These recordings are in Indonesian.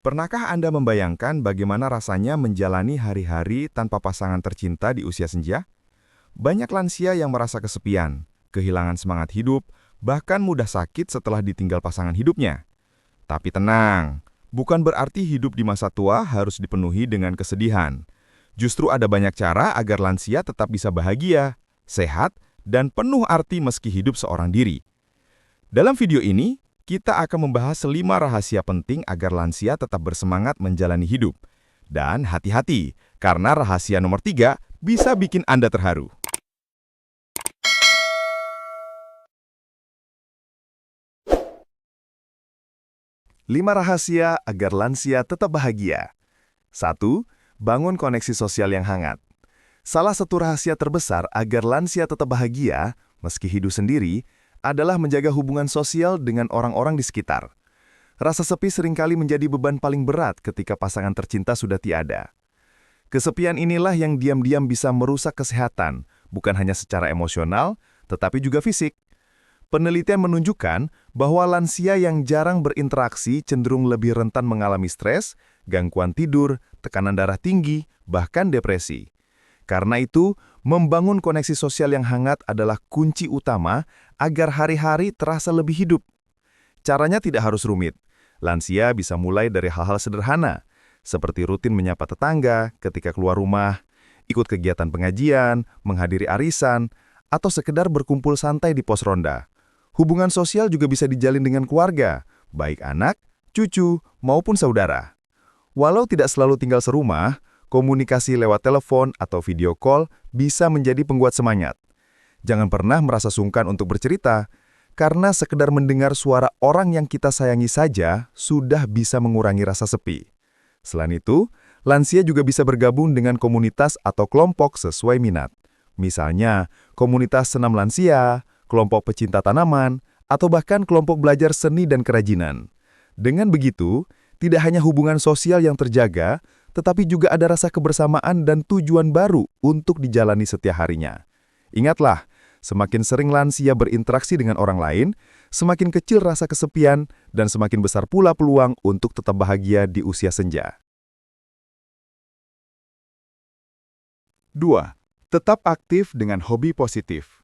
Pernahkah Anda membayangkan bagaimana rasanya menjalani hari-hari tanpa pasangan tercinta di usia senja? Banyak lansia yang merasa kesepian, kehilangan semangat hidup, bahkan mudah sakit setelah ditinggal pasangan hidupnya. Tapi tenang, bukan berarti hidup di masa tua harus dipenuhi dengan kesedihan. Justru ada banyak cara agar lansia tetap bisa bahagia, sehat, dan penuh arti meski hidup seorang diri. Dalam video ini, kita akan membahas 5 rahasia penting agar lansia tetap bersemangat menjalani hidup. Dan hati-hati, karena rahasia nomor 3 bisa bikin Anda terharu. 5 rahasia agar lansia tetap bahagia. 1. Bangun koneksi sosial yang hangat. Salah satu rahasia terbesar agar lansia tetap bahagia, meski hidup sendiri, adalah menjaga hubungan sosial dengan orang-orang di sekitar. Rasa sepi seringkali menjadi beban paling berat ketika pasangan tercinta sudah tiada. Kesepian inilah yang diam-diam bisa merusak kesehatan, bukan hanya secara emosional, tetapi juga fisik. Penelitian menunjukkan bahwa lansia yang jarang berinteraksi cenderung lebih rentan mengalami stres, gangguan tidur, tekanan darah tinggi, bahkan depresi. Karena itu, membangun koneksi sosial yang hangat adalah kunci utama agar hari-hari terasa lebih hidup. Caranya tidak harus rumit. Lansia bisa mulai dari hal-hal sederhana, seperti rutin menyapa tetangga ketika keluar rumah, ikut kegiatan pengajian, menghadiri arisan, atau sekedar berkumpul santai di pos ronda. Hubungan sosial juga bisa dijalin dengan keluarga, baik anak, cucu, maupun saudara. Walau tidak selalu tinggal serumah, komunikasi lewat telepon atau video call bisa menjadi pengguat semangat. Jangan pernah merasa sungkan untuk bercerita, karena sekedar mendengar suara orang yang kita sayangi saja sudah bisa mengurangi rasa sepi. Selain itu, lansia juga bisa bergabung dengan komunitas atau kelompok sesuai minat. Misalnya, komunitas senam lansia, kelompok pecinta tanaman, atau bahkan kelompok belajar seni dan kerajinan. Dengan begitu, tidak hanya hubungan sosial yang terjaga, tetapi juga ada rasa kebersamaan dan tujuan baru untuk dijalani setiap harinya. Ingatlah, semakin sering lansia berinteraksi dengan orang lain, semakin kecil rasa kesepian, dan semakin besar pula peluang untuk tetap bahagia di usia senja. 2. Tetap aktif dengan hobi positif.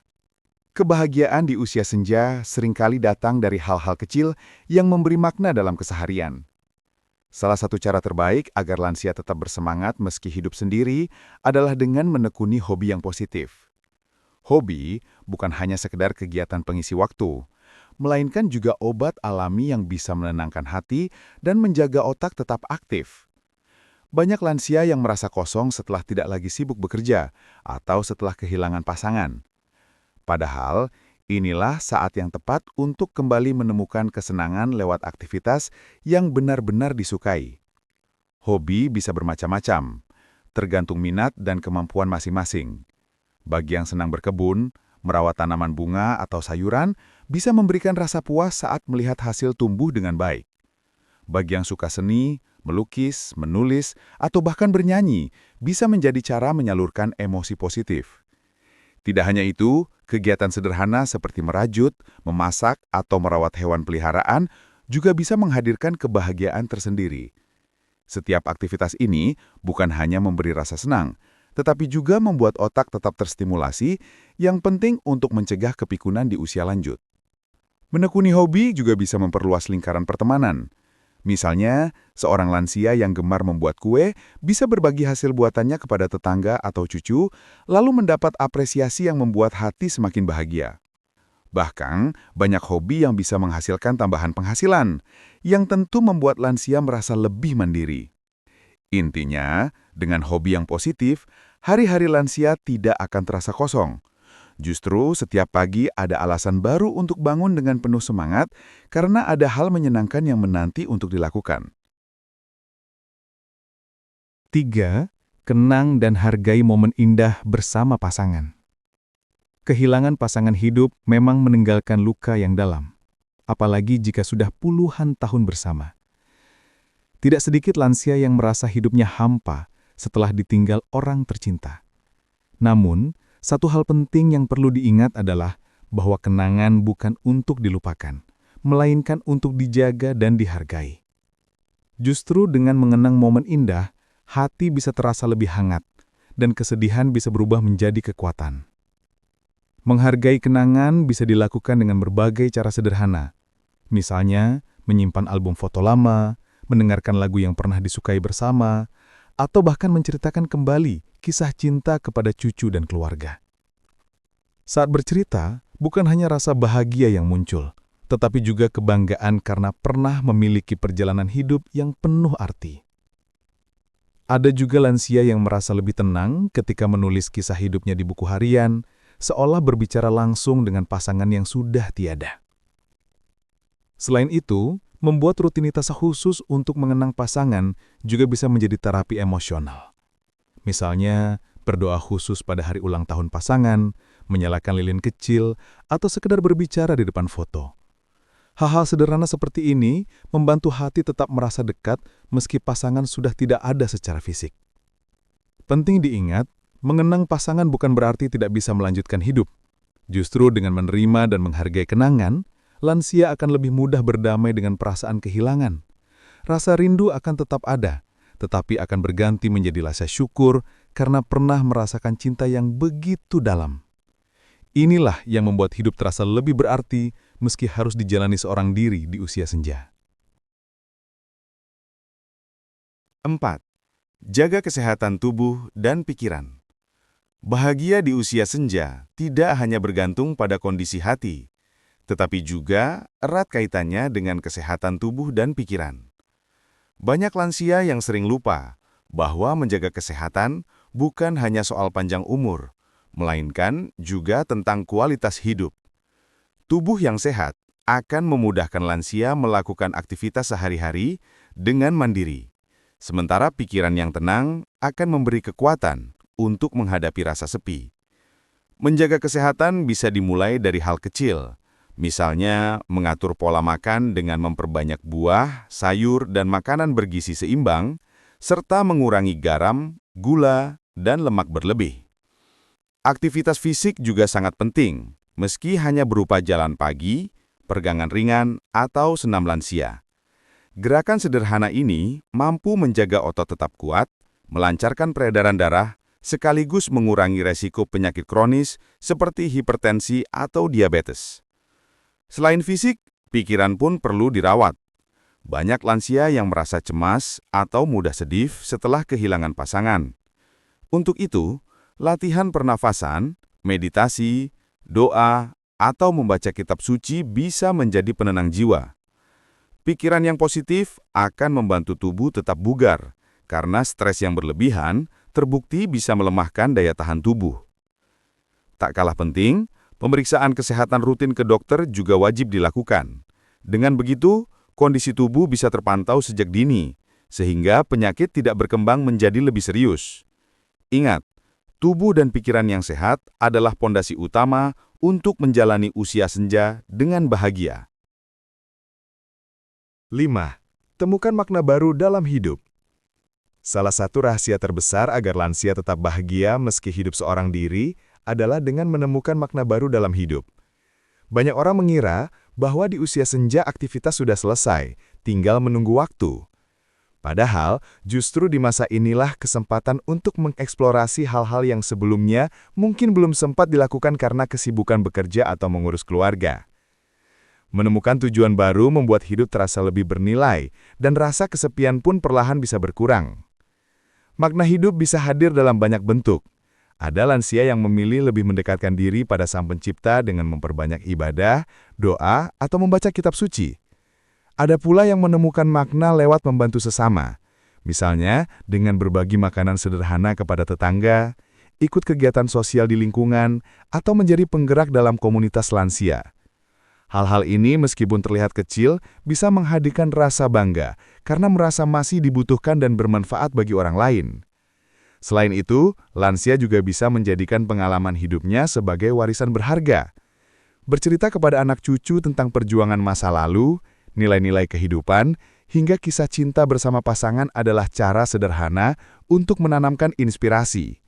Kebahagiaan di usia senja seringkali datang dari hal-hal kecil yang memberi makna dalam keseharian. Salah satu cara terbaik agar lansia tetap bersemangat meski hidup sendiri adalah dengan menekuni hobi yang positif. Hobi bukan hanya sekedar kegiatan pengisi waktu, melainkan juga obat alami yang bisa menenangkan hati dan menjaga otak tetap aktif. Banyak lansia yang merasa kosong setelah tidak lagi sibuk bekerja atau setelah kehilangan pasangan. Padahal, inilah saat yang tepat untuk kembali menemukan kesenangan lewat aktivitas yang benar-benar disukai. Hobi bisa bermacam-macam, tergantung minat dan kemampuan masing-masing. Bagi yang senang berkebun, merawat tanaman bunga atau sayuran bisa memberikan rasa puas saat melihat hasil tumbuh dengan baik. Bagi yang suka seni, melukis, menulis, atau bahkan bernyanyi, bisa menjadi cara menyalurkan emosi positif. Tidak hanya itu, kegiatan sederhana seperti merajut, memasak, atau merawat hewan peliharaan juga bisa menghadirkan kebahagiaan tersendiri. Setiap aktivitas ini bukan hanya memberi rasa senang, tetapi juga membuat otak tetap terstimulasi, yang penting untuk mencegah kepikunan di usia lanjut. Menekuni hobi juga bisa memperluas lingkaran pertemanan. Misalnya, seorang lansia yang gemar membuat kue bisa berbagi hasil buatannya kepada tetangga atau cucu, lalu mendapat apresiasi yang membuat hati semakin bahagia. Bahkan, banyak hobi yang bisa menghasilkan tambahan penghasilan, yang tentu membuat lansia merasa lebih mandiri. Intinya, dengan hobi yang positif, hari-hari lansia tidak akan terasa kosong. Justru setiap pagi ada alasan baru untuk bangun dengan penuh semangat karena ada hal menyenangkan yang menanti untuk dilakukan. 3. Kenang dan hargai momen indah bersama pasangan. Kehilangan pasangan hidup memang meninggalkan luka yang dalam, apalagi jika sudah puluhan tahun bersama. Tidak sedikit lansia yang merasa hidupnya hampa setelah ditinggal orang tercinta. Namun, satu hal penting yang perlu diingat adalah bahwa kenangan bukan untuk dilupakan, melainkan untuk dijaga dan dihargai. Justru dengan mengenang momen indah, hati bisa terasa lebih hangat, dan kesedihan bisa berubah menjadi kekuatan. Menghargai kenangan bisa dilakukan dengan berbagai cara sederhana. Misalnya, menyimpan album foto lama, mendengarkan lagu yang pernah disukai bersama, atau bahkan menceritakan kembali kisah cinta kepada cucu dan keluarga. Saat bercerita, bukan hanya rasa bahagia yang muncul, tetapi juga kebanggaan karena pernah memiliki perjalanan hidup yang penuh arti. Ada juga lansia yang merasa lebih tenang ketika menulis kisah hidupnya di buku harian, seolah berbicara langsung dengan pasangan yang sudah tiada. Selain itu, membuat rutinitas khusus untuk mengenang pasangan juga bisa menjadi terapi emosional. Misalnya, berdoa khusus pada hari ulang tahun pasangan, menyalakan lilin kecil, atau sekedar berbicara di depan foto. Hal-hal sederhana seperti ini membantu hati tetap merasa dekat meski pasangan sudah tidak ada secara fisik. Penting diingat, mengenang pasangan bukan berarti tidak bisa melanjutkan hidup. Justru dengan menerima dan menghargai kenangan, lansia akan lebih mudah berdamai dengan perasaan kehilangan. Rasa rindu akan tetap ada, tetapi akan berganti menjadi rasa syukur karena pernah merasakan cinta yang begitu dalam. Inilah yang membuat hidup terasa lebih berarti meski harus dijalani seorang diri di usia senja. 4. Jaga kesehatan tubuh dan pikiran. Bahagia di usia senja tidak hanya bergantung pada kondisi hati, tetapi juga erat kaitannya dengan kesehatan tubuh dan pikiran. Banyak lansia yang sering lupa bahwa menjaga kesehatan bukan hanya soal panjang umur, melainkan juga tentang kualitas hidup. Tubuh yang sehat akan memudahkan lansia melakukan aktivitas sehari-hari dengan mandiri, sementara pikiran yang tenang akan memberi kekuatan untuk menghadapi rasa sepi. Menjaga kesehatan bisa dimulai dari hal kecil, misalnya mengatur pola makan dengan memperbanyak buah, sayur, dan makanan bergizi seimbang, serta mengurangi garam, gula, dan lemak berlebih. Aktivitas fisik juga sangat penting, meski hanya berupa jalan pagi, peregangan ringan, atau senam lansia. Gerakan sederhana ini mampu menjaga otot tetap kuat, melancarkan peredaran darah, sekaligus mengurangi resiko penyakit kronis seperti hipertensi atau diabetes. Selain fisik, pikiran pun perlu dirawat. Banyak lansia yang merasa cemas atau mudah sedih setelah kehilangan pasangan. Untuk itu, latihan pernafasan, meditasi, doa, atau membaca kitab suci bisa menjadi penenang jiwa. Pikiran yang positif akan membantu tubuh tetap bugar, karena stres yang berlebihan terbukti bisa melemahkan daya tahan tubuh. Tak kalah penting, pemeriksaan kesehatan rutin ke dokter juga wajib dilakukan. Dengan begitu, kondisi tubuh bisa terpantau sejak dini, sehingga penyakit tidak berkembang menjadi lebih serius. Ingat, tubuh dan pikiran yang sehat adalah pondasi utama untuk menjalani usia senja dengan bahagia. 5. Temukan makna baru dalam hidup. Salah satu rahasia terbesar agar lansia tetap bahagia meski hidup seorang diri adalah dengan menemukan makna baru dalam hidup. Banyak orang mengira bahwa di usia senja aktivitas sudah selesai, tinggal menunggu waktu. Padahal, justru di masa inilah kesempatan untuk mengeksplorasi hal-hal yang sebelumnya mungkin belum sempat dilakukan karena kesibukan bekerja atau mengurus keluarga. Menemukan tujuan baru membuat hidup terasa lebih bernilai, dan rasa kesepian pun perlahan bisa berkurang. Makna hidup bisa hadir dalam banyak bentuk. Ada lansia yang memilih lebih mendekatkan diri pada Sang Pencipta dengan memperbanyak ibadah, doa, atau membaca kitab suci. Ada pula yang menemukan makna lewat membantu sesama, misalnya dengan berbagi makanan sederhana kepada tetangga, ikut kegiatan sosial di lingkungan, atau menjadi penggerak dalam komunitas lansia. Hal-hal ini meskipun terlihat kecil, bisa menghadirkan rasa bangga karena merasa masih dibutuhkan dan bermanfaat bagi orang lain. Selain itu, lansia juga bisa menjadikan pengalaman hidupnya sebagai warisan berharga. Bercerita kepada anak cucu tentang perjuangan masa lalu, nilai-nilai kehidupan, hingga kisah cinta bersama pasangan adalah cara sederhana untuk menanamkan inspirasi.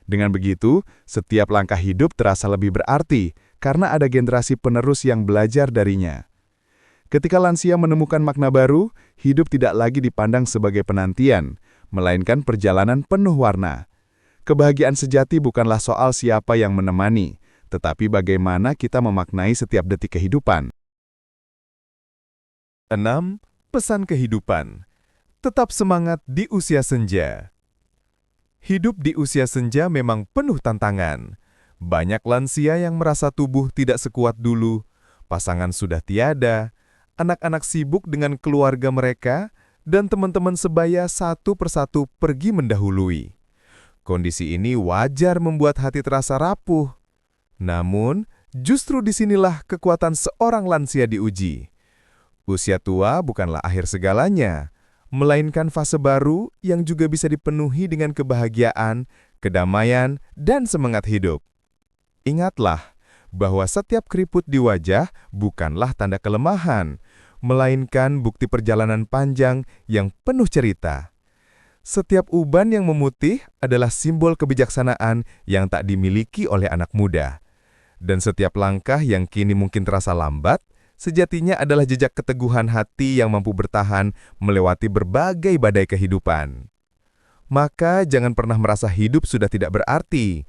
Dengan begitu, setiap langkah hidup terasa lebih berarti karena ada generasi penerus yang belajar darinya. Ketika lansia menemukan makna baru, hidup tidak lagi dipandang sebagai penantian, melainkan perjalanan penuh warna. Kebahagiaan sejati bukanlah soal siapa yang menemani, tetapi bagaimana kita memaknai setiap detik kehidupan. 6. Pesan kehidupan. Tetap semangat di usia senja. Hidup di usia senja memang penuh tantangan. Banyak lansia yang merasa tubuh tidak sekuat dulu, pasangan sudah tiada, anak-anak sibuk dengan keluarga mereka, dan teman-teman sebaya satu persatu pergi mendahului. Kondisi ini wajar membuat hati terasa rapuh. Namun, justru disinilah kekuatan seorang lansia diuji. Usia tua bukanlah akhir segalanya, melainkan fase baru yang juga bisa dipenuhi dengan kebahagiaan, kedamaian, dan semangat hidup. Ingatlah bahwa setiap keriput di wajah bukanlah tanda kelemahan, melainkan bukti perjalanan panjang yang penuh cerita. Setiap uban yang memutih adalah simbol kebijaksanaan yang tak dimiliki oleh anak muda. Dan setiap langkah yang kini mungkin terasa lambat, sejatinya adalah jejak keteguhan hati yang mampu bertahan melewati berbagai badai kehidupan. Maka jangan pernah merasa hidup sudah tidak berarti.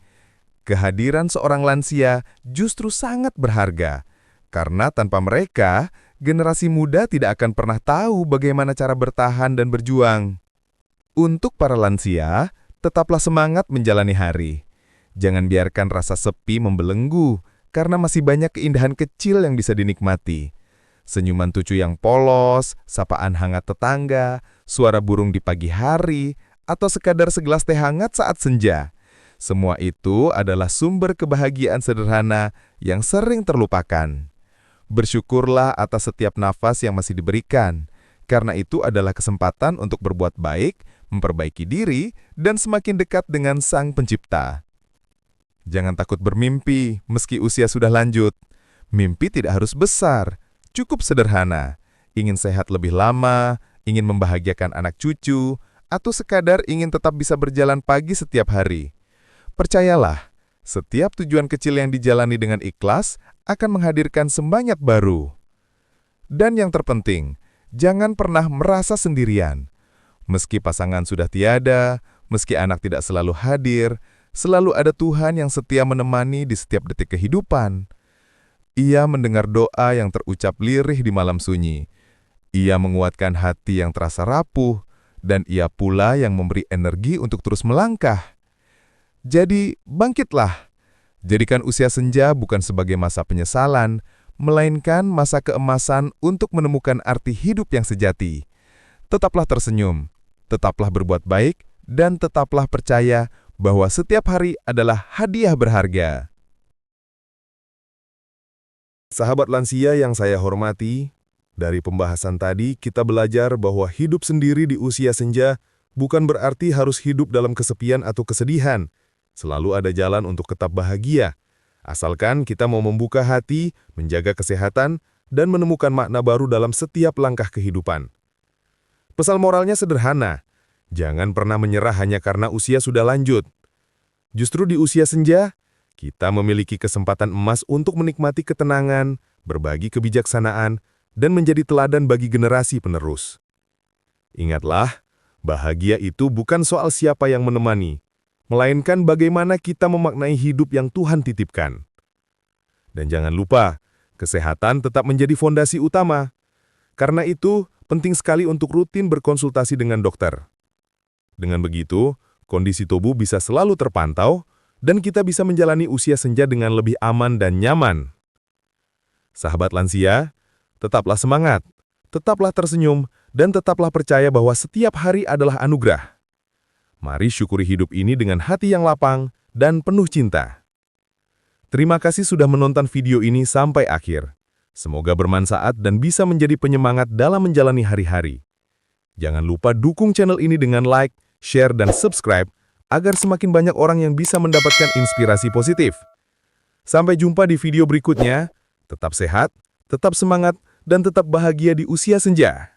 Kehadiran seorang lansia justru sangat berharga, karena tanpa mereka, generasi muda tidak akan pernah tahu bagaimana cara bertahan dan berjuang. Untuk para lansia, tetaplah semangat menjalani hari. Jangan biarkan rasa sepi membelenggu, karena masih banyak keindahan kecil yang bisa dinikmati. Senyuman cucu yang polos, sapaan hangat tetangga, suara burung di pagi hari, atau sekadar segelas teh hangat saat senja. Semua itu adalah sumber kebahagiaan sederhana yang sering terlupakan. Bersyukurlah atas setiap nafas yang masih diberikan, karena itu adalah kesempatan untuk berbuat baik, memperbaiki diri, dan semakin dekat dengan Sang Pencipta. Jangan takut bermimpi meski usia sudah lanjut. Mimpi tidak harus besar, cukup sederhana. Ingin sehat lebih lama, ingin membahagiakan anak cucu, atau sekadar ingin tetap bisa berjalan pagi setiap hari. Percayalah, setiap tujuan kecil yang dijalani dengan ikhlas akan menghadirkan semangat baru. Dan yang terpenting, jangan pernah merasa sendirian. Meski pasangan sudah tiada, meski anak tidak selalu hadir, selalu ada Tuhan yang setia menemani di setiap detik kehidupan. Ia mendengar doa yang terucap lirih di malam sunyi. Ia menguatkan hati yang terasa rapuh, dan ia pula yang memberi energi untuk terus melangkah. Jadi, bangkitlah. Jadikan usia senja bukan sebagai masa penyesalan, melainkan masa keemasan untuk menemukan arti hidup yang sejati. Tetaplah tersenyum, tetaplah berbuat baik, dan tetaplah percaya bahwa setiap hari adalah hadiah berharga. Sahabat lansia yang saya hormati, dari pembahasan tadi kita belajar bahwa hidup sendiri di usia senja bukan berarti harus hidup dalam kesepian atau kesedihan. Selalu ada jalan untuk tetap bahagia, asalkan kita mau membuka hati, menjaga kesehatan, dan menemukan makna baru dalam setiap langkah kehidupan. Pesan moralnya sederhana, jangan pernah menyerah hanya karena usia sudah lanjut. Justru di usia senja, kita memiliki kesempatan emas untuk menikmati ketenangan, berbagi kebijaksanaan, dan menjadi teladan bagi generasi penerus. Ingatlah, bahagia itu bukan soal siapa yang menemani, melainkan bagaimana kita memaknai hidup yang Tuhan titipkan. Dan jangan lupa, kesehatan tetap menjadi fondasi utama. Karena itu, penting sekali untuk rutin berkonsultasi dengan dokter. Dengan begitu, kondisi tubuh bisa selalu terpantau, dan kita bisa menjalani usia senja dengan lebih aman dan nyaman. Sahabat lansia, tetaplah semangat, tetaplah tersenyum, dan tetaplah percaya bahwa setiap hari adalah anugerah. Mari syukuri hidup ini dengan hati yang lapang dan penuh cinta. Terima kasih sudah menonton video ini sampai akhir. Semoga bermanfaat dan bisa menjadi penyemangat dalam menjalani hari-hari. Jangan lupa dukung channel ini dengan like, share, dan subscribe agar semakin banyak orang yang bisa mendapatkan inspirasi positif. Sampai jumpa di video berikutnya. Tetap sehat, tetap semangat, dan tetap bahagia di usia senja.